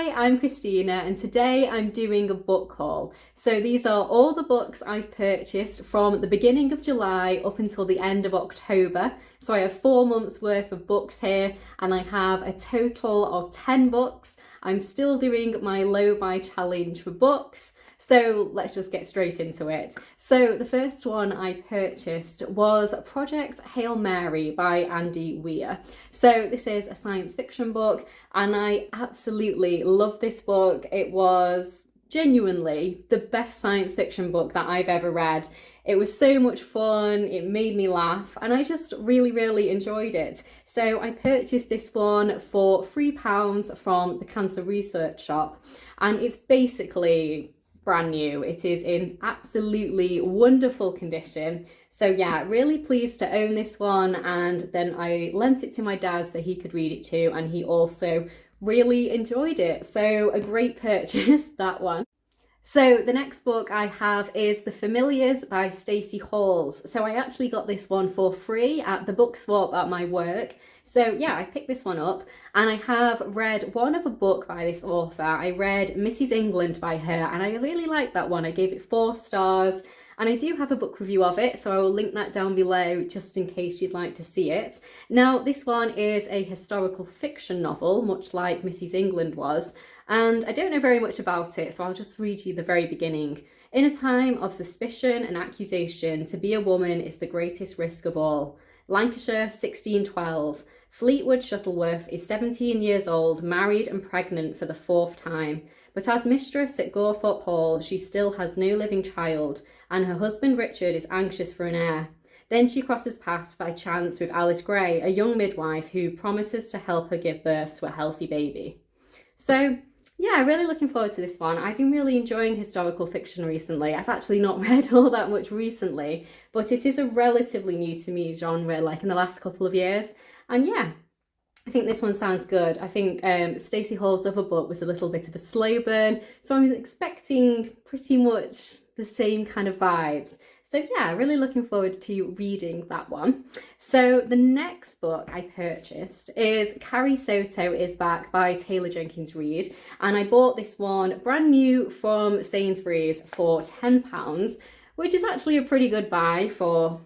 Hi, I'm Christina and today I'm doing a book haul. So these are all the books I've purchased from the beginning of July up until the end of October. So I have 4 months worth of books here and I have a total of 10 books. I'm still doing my low buy challenge for books. So let's just get straight into it. So the first one I purchased was Project Hail Mary by Andy Weir. So this is a science fiction book and I absolutely love this book. It was genuinely the best science fiction book that I've ever read. It was so much fun, it made me laugh, and I just really enjoyed it. So I purchased this one for £3 from the Cancer Research Shop, and it's basically brand new. It is in absolutely wonderful condition. So yeah, really pleased to own this one, and then I lent it to my dad so he could read it too, and he also really enjoyed it. So a great purchase, that one. So the next book I have is The Familiars by Stacey. So I actually got this one for free at the book swap at my work. So yeah, I picked this one up and I have read one other book by this author. I read Mrs. England by her and I really liked that one. I gave it 4 stars and I do have a book review of it, so I will link that down below just in case you'd like to see it. Now this one is a historical fiction novel, much like Mrs. England was, and I don't know very much about it, so I'll just read you the very beginning. In a time of suspicion and accusation, to be a woman is the greatest risk of all. Lancashire, 1612. Fleetwood Shuttleworth is 17 years old, married and pregnant for the 4th time. But as mistress at Gorthorpe Hall, she still has no living child, and her husband Richard is anxious for an heir. Then she crosses paths by chance with Alice Gray, a young midwife who promises to help her give birth to a healthy baby. So yeah, really looking forward to this one. I've been really enjoying historical fiction recently. I've actually not read all that much recently, but it is a relatively new to me genre, like in the last couple of years. And yeah, I think this one sounds good. I think Stacey Hall's other book was a little bit of a slow burn, so I'm expecting pretty much the same kind of vibes. So yeah, really looking forward to reading that one. So the next book I purchased is Carrie, Soto is Back by Taylor Jenkins Reid, and I bought this one brand new from Sainsbury's for £10, which is actually a pretty good buy for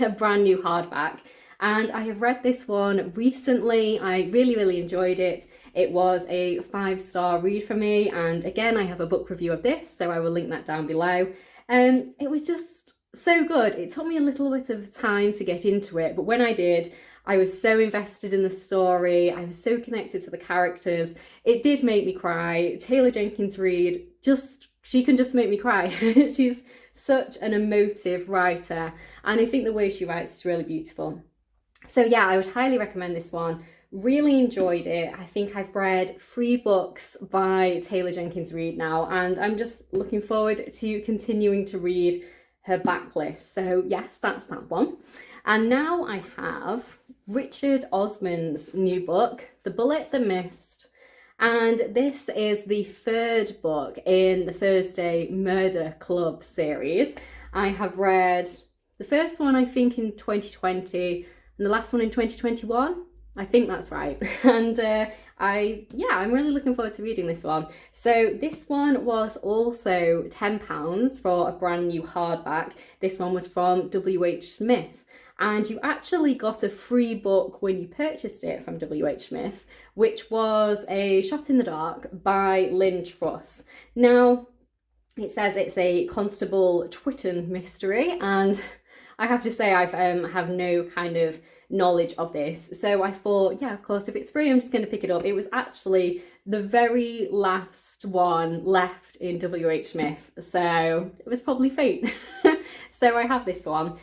a brand new hardback. And I have read this one recently. I really enjoyed it. It was a 5-star read for me, and again I have a book review of this, so I will link that down below. It was just so good. It took me a little bit of time to get into it, but when I did, I was so invested in the story. I was so connected to the characters. It did make me cry. Taylor Jenkins Reid, she can just make me cry. She's such an emotive writer, and I think the way she writes is really beautiful. So yeah, I would highly recommend this one. Really enjoyed it. I think I've read 3 books by Taylor Jenkins Reid now, and I'm just looking forward to continuing to read her backlist. So yes, that's that one. And now I have Richard Osman's new book, The Bullet That Missed. And this is the 3rd book in the Thursday Murder Club series. I have read the first one, I think, in 2020, and the last one in 2021. I think that's right. And I'm really looking forward to reading this one. So this one was also £10 for a brand new hardback. This one was from W.H. Smith. And you actually got a free book when you purchased it from W.H. Smith, which was A Shot in the Dark by Lynne Truss. Now, it says it's a Constable Twitton mystery, and I have to say I have no kind of knowledge of this, so I thought, yeah, of course, if it's free I'm just going to pick it up. It was actually the very last one left in W.H. Smith, so it was probably fate. So I have this one.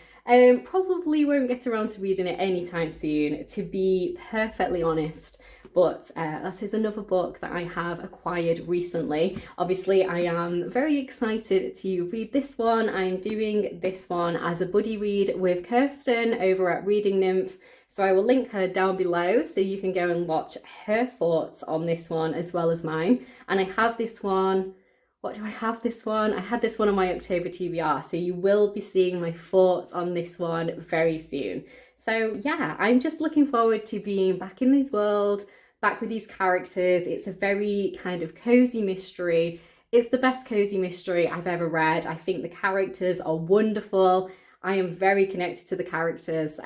Probably won't get around to reading it anytime soon, to be perfectly honest, but that is another book that I have acquired recently. Obviously, I am very excited to read this one. I'm doing this one as a buddy read with Kirsten over at Reading Nymph, so I will link her down below so you can go and watch her thoughts on this one as well as mine. And I have this one. What do I have this one? I had this one on my October TBR, so you will be seeing my thoughts on this one very soon. So yeah, I'm just looking forward to being back in this world, back with these characters. It's a very kind of cozy mystery. It's the best cozy mystery I've ever read. I think the characters are wonderful. I am very connected to the characters,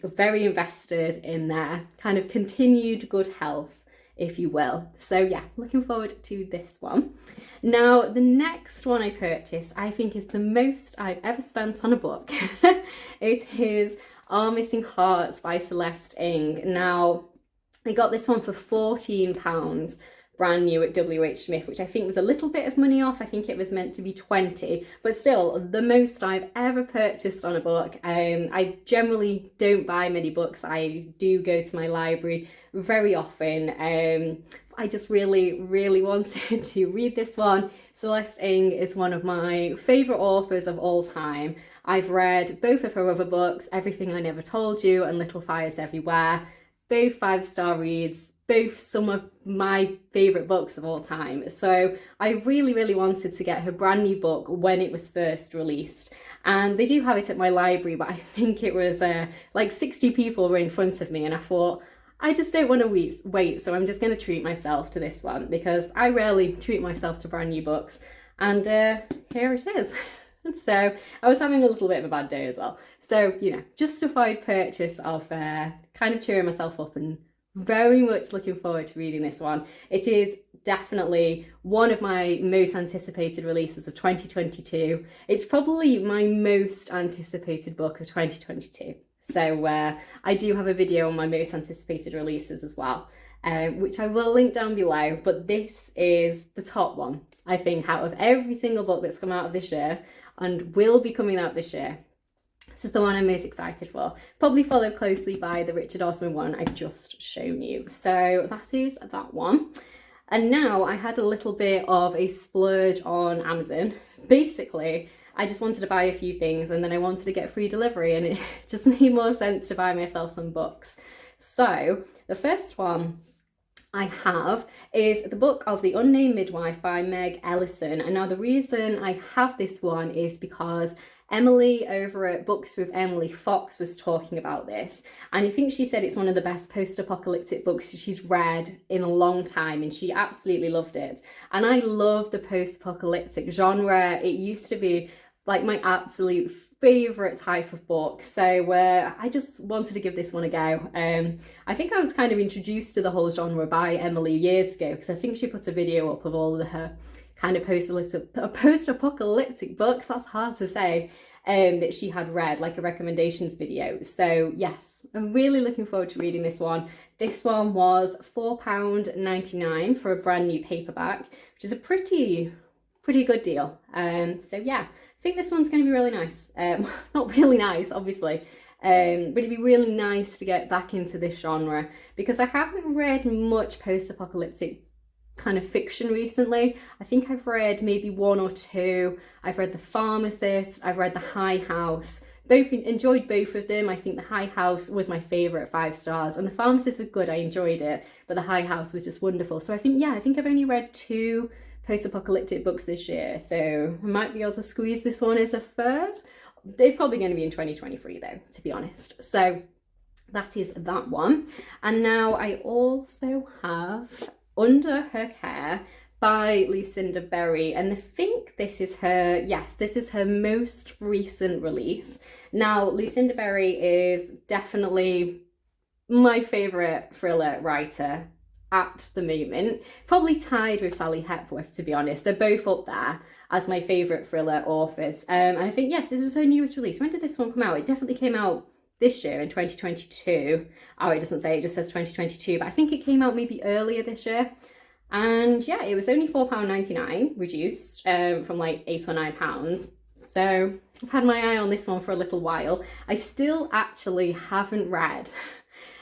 very invested in their kind of continued good health, if you will. So yeah, looking forward to this one. Now, the next one I purchased, I think is the most I've ever spent on a book. It is Our Missing Hearts by Celeste Ng. Now, I got this one for £14, brand new at WH Smith, which I think was a little bit of money off. I think it was meant to be 20, but still the most I've ever purchased on a book. I generally don't buy many books. I do go to my library very often. I just really wanted to read this one. Celeste Ng is one of my favourite authors of all time. I've read both of her other books, Everything I Never Told You and Little Fires Everywhere, both 5-star reads, both some of my favourite books of all time. So I really wanted to get her brand new book when it was first released. And they do have it at my library, but I think it was like 60 people were in front of me, and I thought, I just don't want to wait, so I'm just going to treat myself to this one, because I rarely treat myself to brand new books. And here it is. So I was having a little bit of a bad day as well. So, you know, justified purchase of kind of cheering myself up, and very much looking forward to reading this one. It is definitely one of my most anticipated releases of 2022. It's probably my most anticipated book of 2022. So I do have a video on my most anticipated releases as well, which I will link down below. But this is the top one, I think, out of every single book that's come out of this year and will be coming out this year. This is the one I'm most excited for, probably followed closely by the Richard Osman one I've just shown you. So that is that one. And now I had a little bit of a splurge on Amazon. Basically, I just wanted to buy a few things, and then I wanted to get free delivery, and it just made more sense to buy myself some books. So the first one I have is the book of The Unnamed Midwife by Meg Elison. And now the reason I have this one is because Emily over at Books with Emily Fox was talking about this, and I think she said it's one of the best post-apocalyptic books she's read in a long time, and she absolutely loved it. And I love the post-apocalyptic genre. It used to be like my absolute favourite type of book, so I just wanted to give this one a go. I think I was kind of introduced to the whole genre by Emily years ago, because I think she put a video up of all of her kind of post-apocalyptic books, that's hard to say, that she had read, like a recommendations video. So yes, I'm really looking forward to reading this one. This one was £4.99 for a brand new paperback, which is a pretty good deal. So yeah, I think this one's going to be really nice. Not really nice, obviously, but it'd be really nice to get back into this genre, because I haven't read much post-apocalyptic kind of fiction recently. I think I've read maybe one or two. I've read The Pharmacist, I've read The High House. Enjoyed both of them. I think The High House was my favourite, 5 stars, and The Pharmacist was good, I enjoyed it, but The High House was just wonderful. So I think I've only read 2 post-apocalyptic books this year, so I might be able to squeeze this one as a third. It's probably going to be in 2023 though, to be honest. So that is that one. And now I also have Under Her Care by Lucinda Berry, and I think this is her most recent release. Now, Lucinda Berry is definitely my favourite thriller writer at the moment, probably tied with Sally Hepworth, to be honest. They're both up there as my favourite thriller authors. And I think, yes, this was her newest release. When did this one come out? It definitely came out this year in 2022. Oh, it doesn't say, it just says 2022, but I think it came out maybe earlier this year. And yeah, it was only £4.99 reduced from like £8 or £9. So I've had my eye on this one for a little while. I still actually haven't read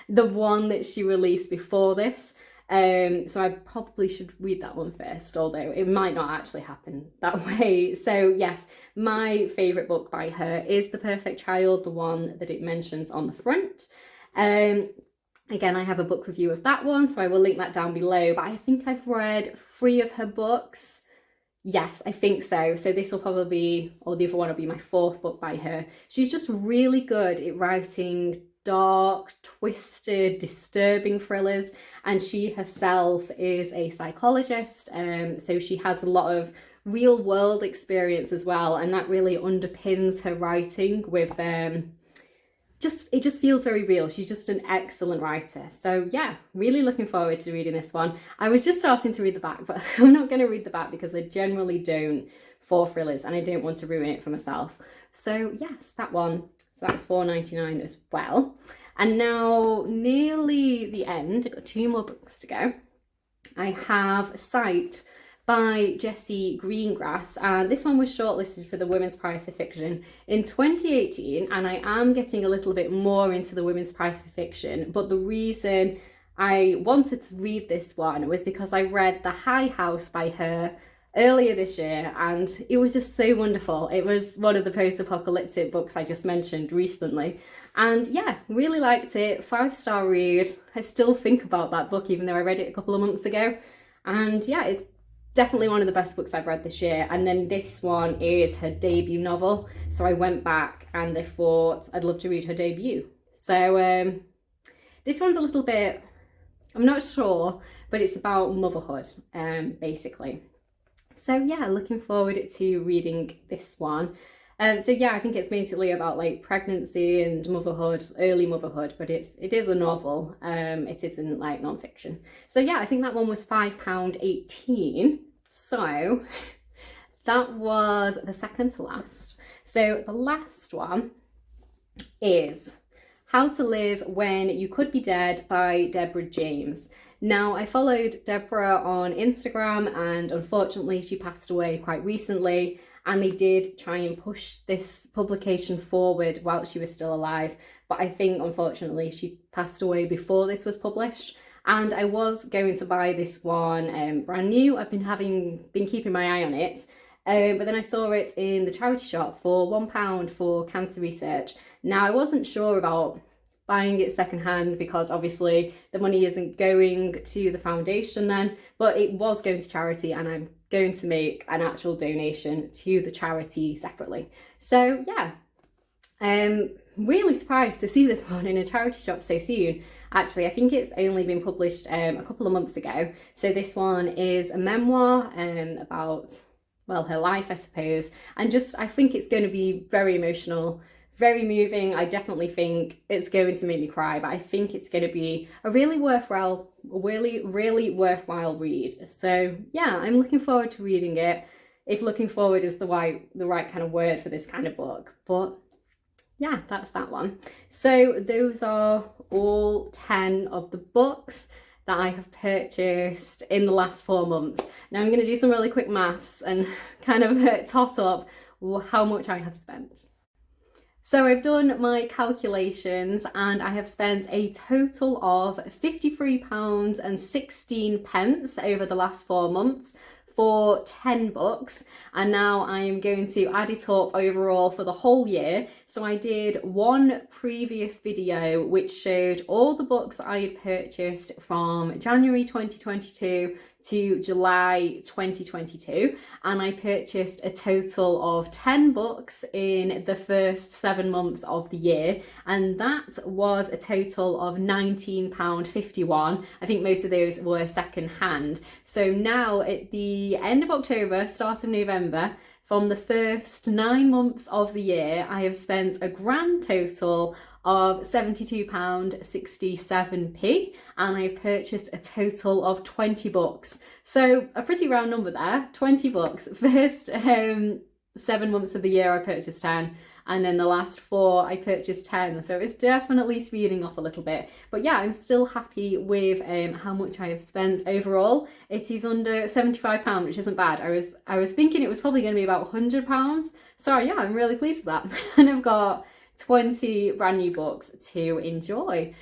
the one that she released before this. So I probably should read that one first, although it might not actually happen that way. So yes, my favourite book by her is The Perfect Child, the one that it mentions on the front. Again, I have a book review of that one, so I will link that down below, but I think I've read 3 of her books. Yes, I think so. So this will probably be, or the other one will be my 4th book by her. She's just really good at writing dark, twisted, disturbing thrillers, and she herself is a psychologist, so she has a lot of real world experience as well, and that really underpins her writing with it just feels very real. She's just an excellent writer. So yeah, really looking forward to reading this one. I was just starting to read the back, but I'm not going to read the back because I generally don't for thrillers, and I don't want to ruin it for myself. So yes, that one. So that was $4.99 as well. And now nearly the end, I've got 2 more books to go. I have Psyched by Jessie Greengrass, and this one was shortlisted for the Women's Prize for Fiction in 2018, and I am getting a little bit more into the Women's Prize for Fiction, but the reason I wanted to read this one was because I read The High House by her earlier this year, and it was just so wonderful. It was one of the post-apocalyptic books I just mentioned recently, and yeah, really liked it. 5-star read. I still think about that book even though I read it a couple of months ago, and yeah, it's definitely one of the best books I've read this year. And then this one is her debut novel, so I went back and I thought I'd love to read her debut. So this one's a little bit, I'm not sure, but it's about motherhood, basically. So yeah, looking forward to reading this one. So yeah, I think it's basically about like pregnancy and motherhood, early motherhood, but it is a novel. It isn't like non-fiction. So yeah, I think that one was £5.18. So that was the second to last. So the last one is How to Live When You Could Be Dead by Deborah James. Now, I followed Deborah on Instagram, and unfortunately she passed away quite recently, and they did try and push this publication forward while she was still alive, but I think unfortunately she passed away before this was published. And I was going to buy this one brand new. I've been keeping my eye on it, but then I saw it in the charity shop for £1 for cancer research. Now, I wasn't sure about buying it secondhand because obviously the money isn't going to the foundation then, but it was going to charity, and I'm going to make an actual donation to the charity separately. So yeah, really surprised to see this one in a charity shop so soon. Actually, I think it's only been published a couple of months ago. So this one is a memoir about, well, her life, I suppose. And just, I think it's going to be very emotional, very moving. I definitely think it's going to make me cry, but I think it's going to be a really worthwhile read. So yeah, I'm looking forward to reading it. If looking forward is the right kind of word for this kind of book, but yeah, that's that one. So those are all 10 of the books that I have purchased in the last 4 months. Now I'm going to do some really quick maths and kind of tot up how much I have spent. So I've done my calculations, and I have spent a total of £53.16 over the last 4 months for 10 books, and now I'm going to add it up overall for the whole year. So I did one previous video which showed all the books I had purchased from January 2022 to July 2022, and I purchased a total of 10 books in the first 7 months of the year, and that was a total of £19.51. I think most of those were second hand. So now at the end of October, start of November, from the first 9 months of the year, I have spent a grand total of £72.67, and I've purchased a total of 20 books. So a pretty round number there, 20 books. First 7 months of the year I purchased 10, and then the last 4 I purchased 10. So it's definitely speeding up a little bit. But yeah, I'm still happy with how much I have spent overall. It is under £75, which isn't bad. I was thinking it was probably going to be about £100. So yeah, I'm really pleased with that. And I've got 20 brand new books to enjoy.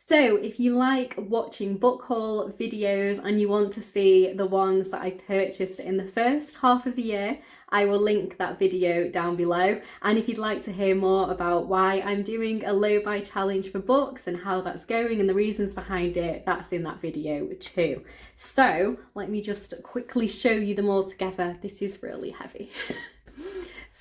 So if you like watching book haul videos and you want to see the ones that I purchased in the first half of the year, I will link that video down below. And if you'd like to hear more about why I'm doing a low buy challenge for books and how that's going and the reasons behind it, that's in that video too. So let me just quickly show you them all together. This is really heavy.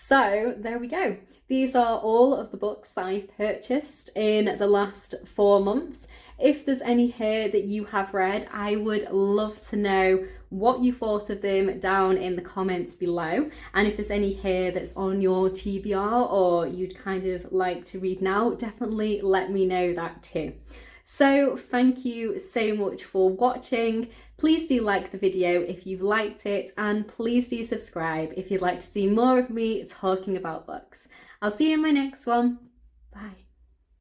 So there we go. These are all of the books that I've purchased in the last 4 months. If there's any here that you have read, I would love to know what you thought of them down in the comments below. And if there's any here that's on your TBR or you'd kind of like to read now, definitely let me know that too. So thank you so much for watching. Please do like the video if you've liked it, and please do subscribe if you'd like to see more of me talking about books. I'll see you in my next one. Bye.